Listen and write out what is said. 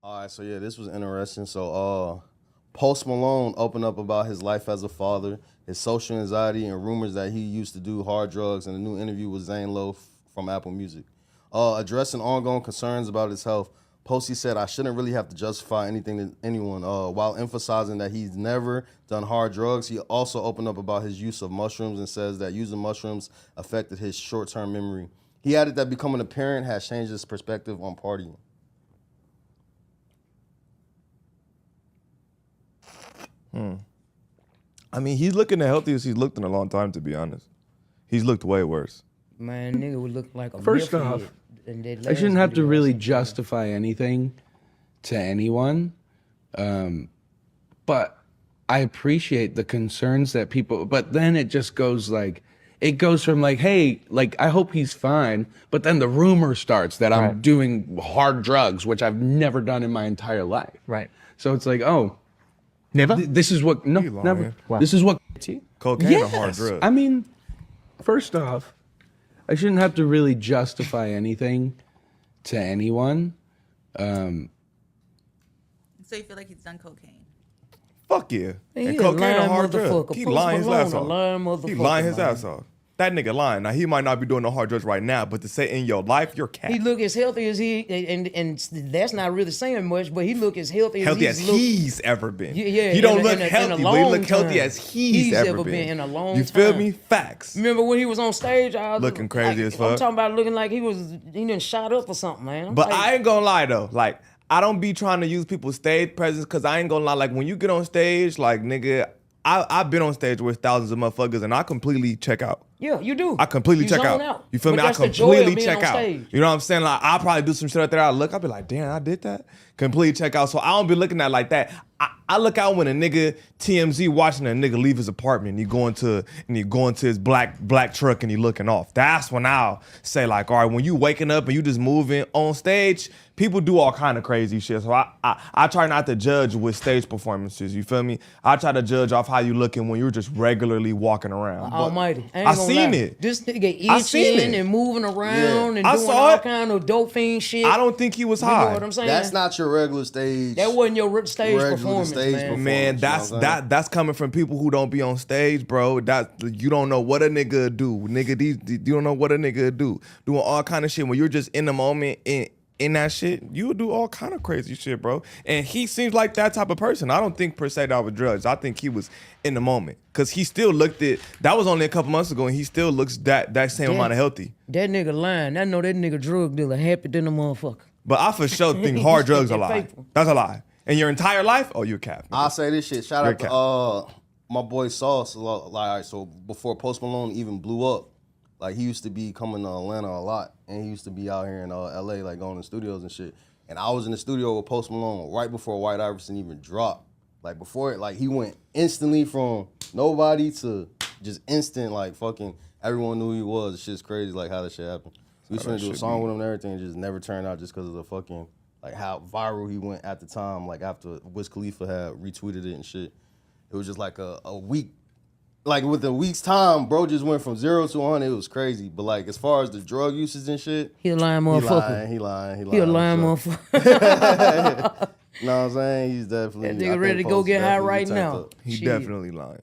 All right, so yeah, this was interesting. So, Post Malone opened up about his life as a father, his social anxiety, and rumors that he used to do hard drugs in a new interview with Zane Lowe from Apple Music. Addressing ongoing concerns about his health, Posty said, I shouldn't really have to justify anything to anyone. While emphasizing that he's never done hard drugs, he also opened up about his use of mushrooms and says that using mushrooms affected his short-term memory. He added that becoming a parent has changed his perspective on partying. I mean, he's looking the healthiest he's looked in a long time, to be honest. He's looked way worse. Man, nigga would look like a First milf off, head in that I last shouldn't have to video I really seen. justify anything to anyone. But I appreciate the concerns that people, but then it just goes like, it goes from like, hey, like, I hope he's fine. But then the rumor starts that I'm doing hard drugs, which I've never done in my entire life. Right. So it's like, oh, Never? this is what, no, You lying. never. Wow. This is what, Cocaine yes. a hard drug. I mean, first off, I shouldn't have to really justify anything to anyone. So you feel like he's done cocaine? Fuck yeah. Man, And he a cocaine a lying hard drug. motherfucker. He Post lying his Malone ass a off. lying He motherfucker, lying his man. ass off. That nigga lying. Now, he might not be doing no hard drugs right now, but to say in your life, you're cat. He look as healthy as he, and that's not really saying much, but he look as healthy as he's ever been. Yeah, he don't in a- look in a healthy, but he long look healthy time. as he's ever been. in a long You feel time. me? Facts. Remember when he was on stage? I was Looking crazy like, as fuck. I'm talking about looking like he done shot up or something, man. I'm But like, I ain't gonna lie though, like I don't be trying to use people's stage presence because I ain't gonna lie. Like when you get on stage, like nigga, I've been on stage with thousands of motherfuckers and I completely check out. yeah, you do. I completely You check zone out. You feel But me? I that's the joy of completely being check on out. stage. You know what I'm saying? Like I'll probably do some shit out there. I'll look, I'll be like, damn, I did that. Completely check out. So I don't be looking at it like that. I look out when a nigga TMZ watching a nigga leave his apartment and he going to his black truck and he looking off. That's when I'll say like, all right, when you waking up and you just moving on stage, people do all kind of crazy shit. So I try not to judge with stage performances. You feel me? I try to judge off how you looking when you're just regularly walking around. Almighty. I ain't I gonna seen lie. it. This nigga I seen itching it. and moving around and I doing saw all it. kind of dope fiend shit. I don't think he was You know high. what I'm saying? That's not your regular stage. That wasn't your stage Regular performance, stage man. performance. Man, You know what I'm saying? that's coming from people who don't be on stage, bro. That you don't know what a nigga do, nigga. You don't know what a nigga do, doing all kind of shit. When you're just in the moment in that shit, you would do all kind of crazy shit, bro. And he seems like that type of person. I don't think per se that was drugs. I think he was in the moment because he still looked it. That was only a couple months ago, and he still looks that same amount of healthy. That nigga lying. I know that nigga drug dealer happy than a motherfucker. But I for sure think hard drugs are a lie. Faithful. That's a lie. In your entire life, oh, you're a cap. I'll say this shit. Shout You're out to my boy Sauce. Like, all right, so before Post Malone even blew up, like he used to be coming to Atlanta a lot, and he used to be out here in LA, like going to studios and shit. And I was in the studio with Post Malone right before White Iverson even dropped. Like before it, like he went instantly from nobody to just instant, like fucking everyone knew who he was. It's just crazy, like how that shit happened. We was trying to do a song with him and everything, and just never turned out just because of the fucking, like how viral he went at the time, like after Wiz Khalifa had retweeted it and shit. It was just like a week, like with a week's time, bro just went from 0 to 100. It was crazy. But like as far as the drug usage and shit, He a lying motherfucker. he lying. He a lying for sure. motherfucker. You know what I'm saying? He's definitely. That I nigga think ready to go Post get high definitely right turned now. up. He Shit. definitely lying.